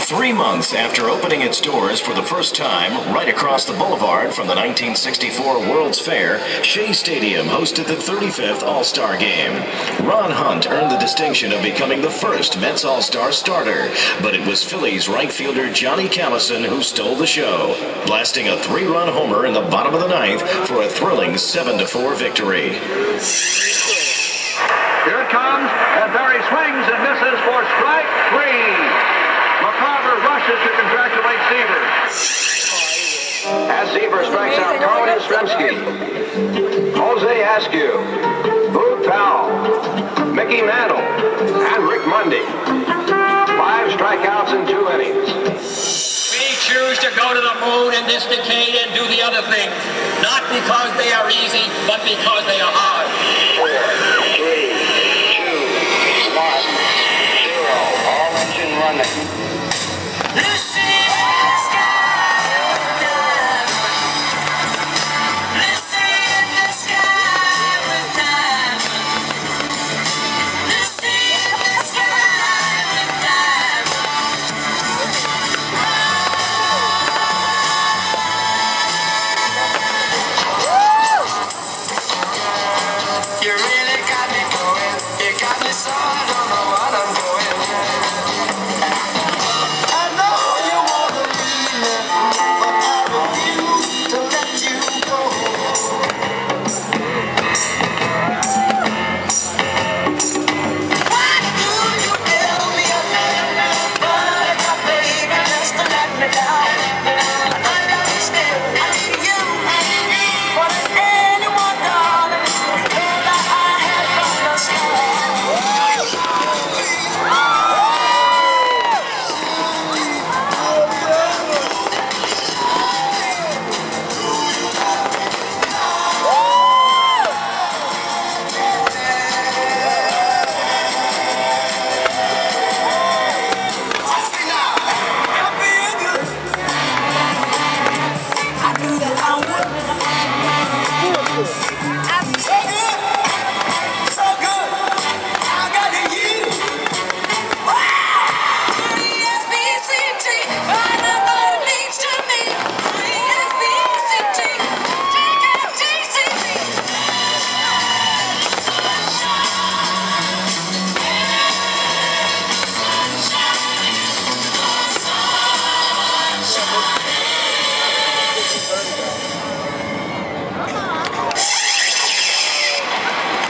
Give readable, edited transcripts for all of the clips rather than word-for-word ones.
3 months after opening its doors for the first time right across the boulevard from the 1964 World's Fair, Shea Stadium hosted the 35th All-Star Game. Ron Hunt earned the distinction of becoming the first Mets All-Star starter, but it was Phillies right fielder Johnny Callison who stole the show, blasting a 3-run homer in the bottom of the ninth for a thrilling 7-4 victory. Here it comes, and Barry swings and misses for strike 3. McCarver rushes to congratulate Seaver. As Seaver strikes out Carl Yastrzemski, Jose Askew, Boog Powell, Mickey Mantle, and Rick Mundy. 5 strikeouts in 2 innings. We choose to go to the moon in this decade and do the other things, not because they are easy, but because they are hard. 4, 3, 2, 1, 0. All engine running.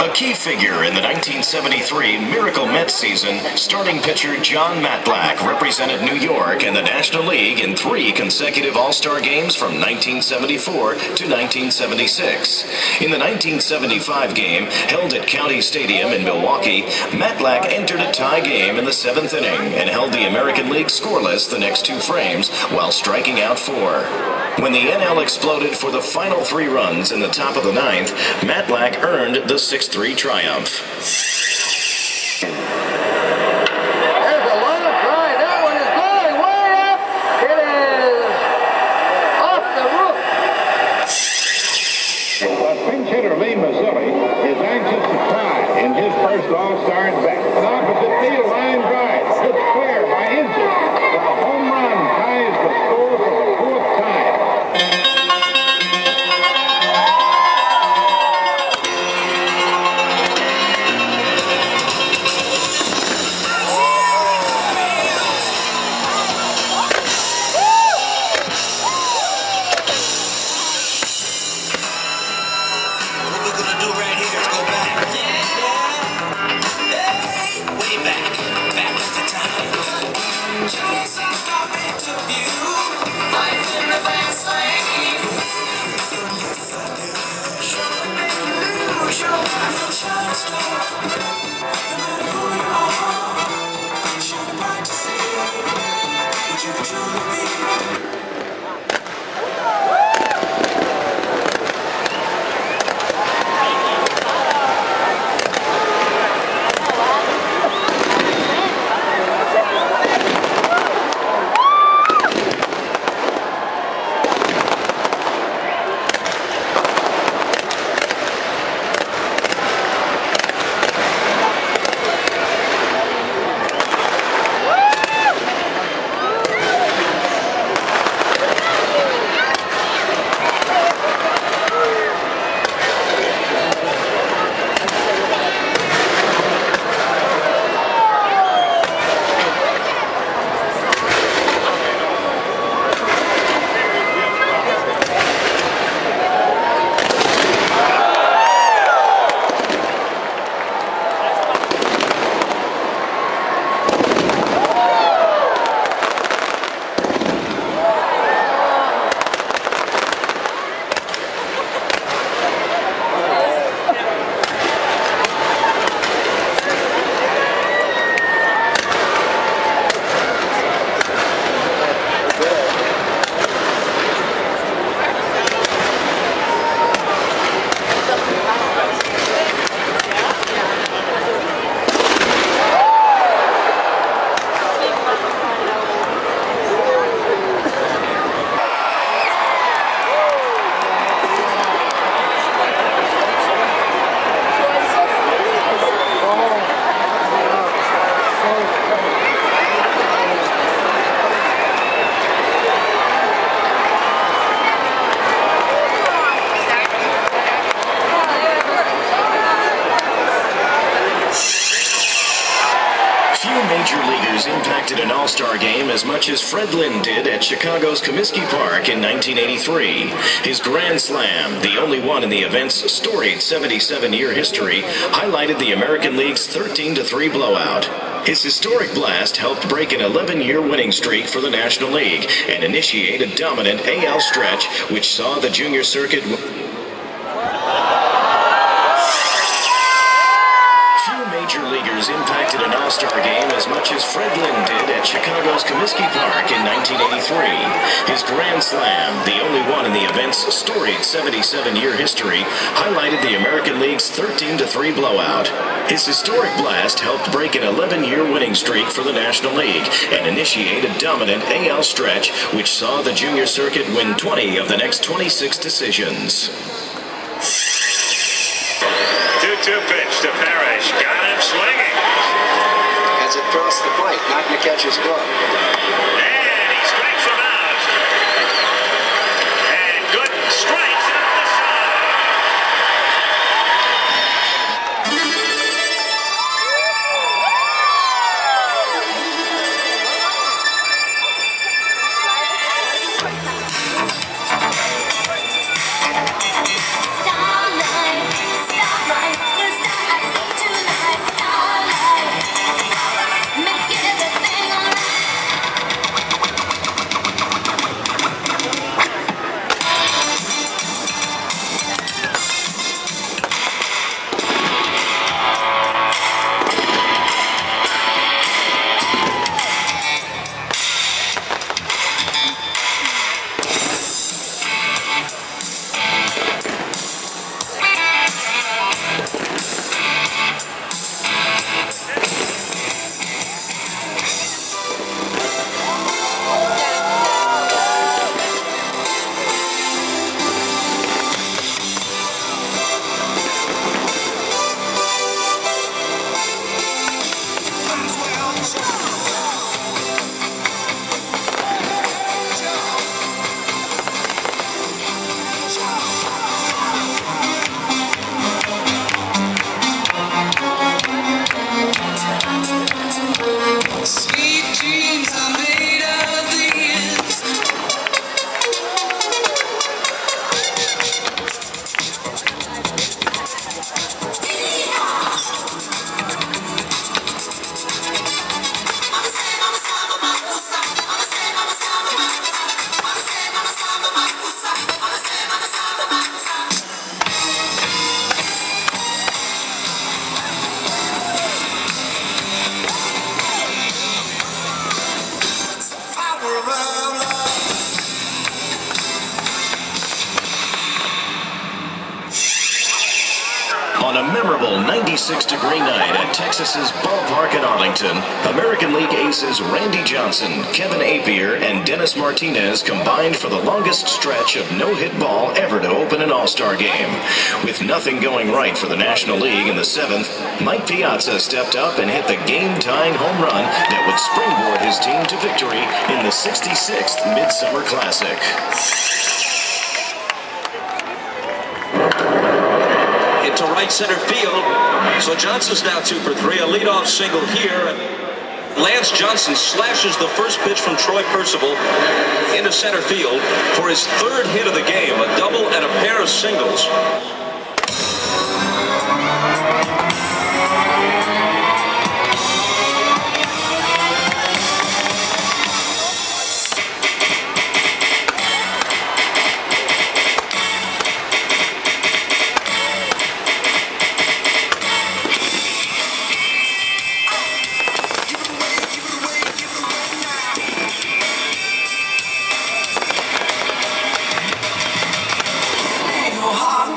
A key figure in the 1973 Miracle Mets season, starting pitcher John Matlack represented New York and the National League in 3 consecutive All-Star games from 1974 to 1976. In the 1975 game, held at County Stadium in Milwaukee, Matlack entered a tie game in the 7th inning and held the American League scoreless the next 2 frames while striking out 4. When the NL exploded for the final 3 runs in the top of the 9th, Matlack earned the 6-3 triumph. There's a long try. That one is going way up. It is off the roof. But pinch hitter Lee Mazzilli is anxious to try in his first All-Star at bat. An opposite field line drive. It's square by inches. The home run ties the score for the 4th time. All-Star Game as much as Fred Lynn did at Chicago's Comiskey Park in 1983. His Grand Slam, the only one in the event's storied 77-year history, highlighted the American League's 13-3 blowout. His historic blast helped break an 11-year winning streak for the National League and initiate a dominant AL stretch, which saw the junior circuit. Major leaguers impacted an All-Star Game as much as Fred Lynn did at Chicago's Comiskey Park in 1983. His Grand Slam, the only one in the event's storied 77-year history, highlighted the American League's 13-3 blowout. His historic blast helped break an 11-year winning streak for the National League and initiate a dominant AL stretch, which saw the junior circuit win 20 of the next 26 decisions. 2-2 pitch to Parrish. Got him swinging. As it crossed the plate, not in the catcher's glove. And he strikes him out. And good strikes out the side. On a memorable 96-degree night at Texas's ballpark in Arlington, American League aces Randy Johnson, Kevin Appier, and Dennis Martinez combined for the longest stretch of no-hit ball ever to open an All-Star Game. With nothing going right for the National League in the 7th, Mike Piazza stepped up and hit the game-tying home run that would springboard his team to victory in the 66th Midsummer Classic. To right center field. So Johnson's now 2 for 3. A leadoff single here. Lance Johnson slashes the first pitch from Troy Percival into center field for his 3rd hit of the game. A double and a pair of singles. Hot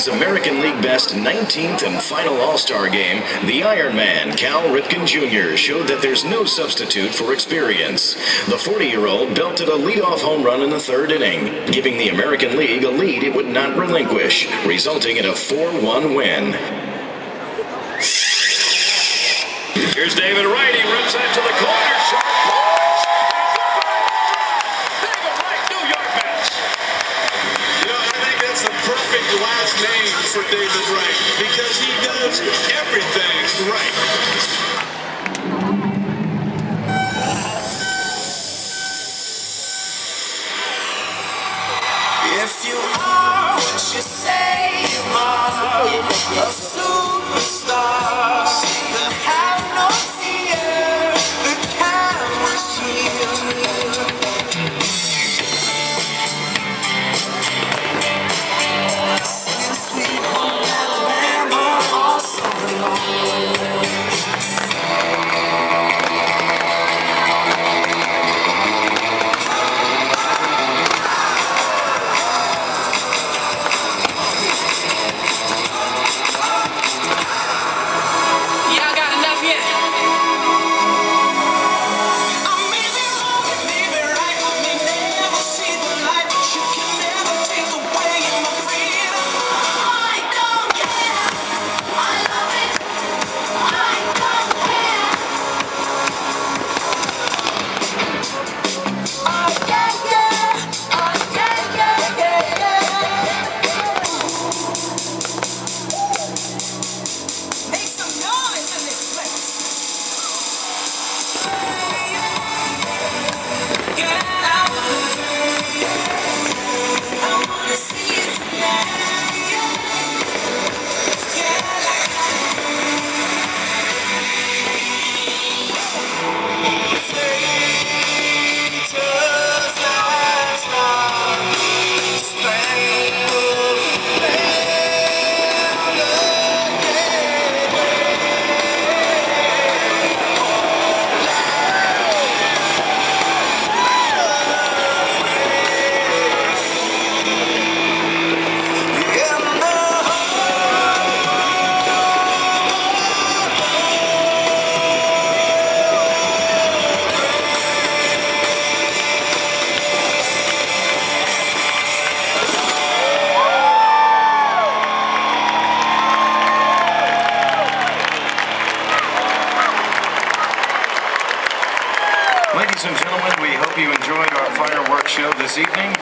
his American League best 19th and final All-Star game, the Iron Man, Cal Ripken Jr., showed that there's no substitute for experience. The 40-year-old belted a leadoff home run in the third inning, giving the American League a lead it would not relinquish, resulting in a 4-1 win. Here's David Wright. He rips that to the corner. Sharp punch. David Wright, New York Mets. You know, I think that's the perfect last name for David Wright because he does everything right. If you are what you say you are, a superstar, then have no fear, the camera's here. Since we home Alabama all summer long. Ladies and gentlemen, we hope you enjoyed our fireworks show this evening.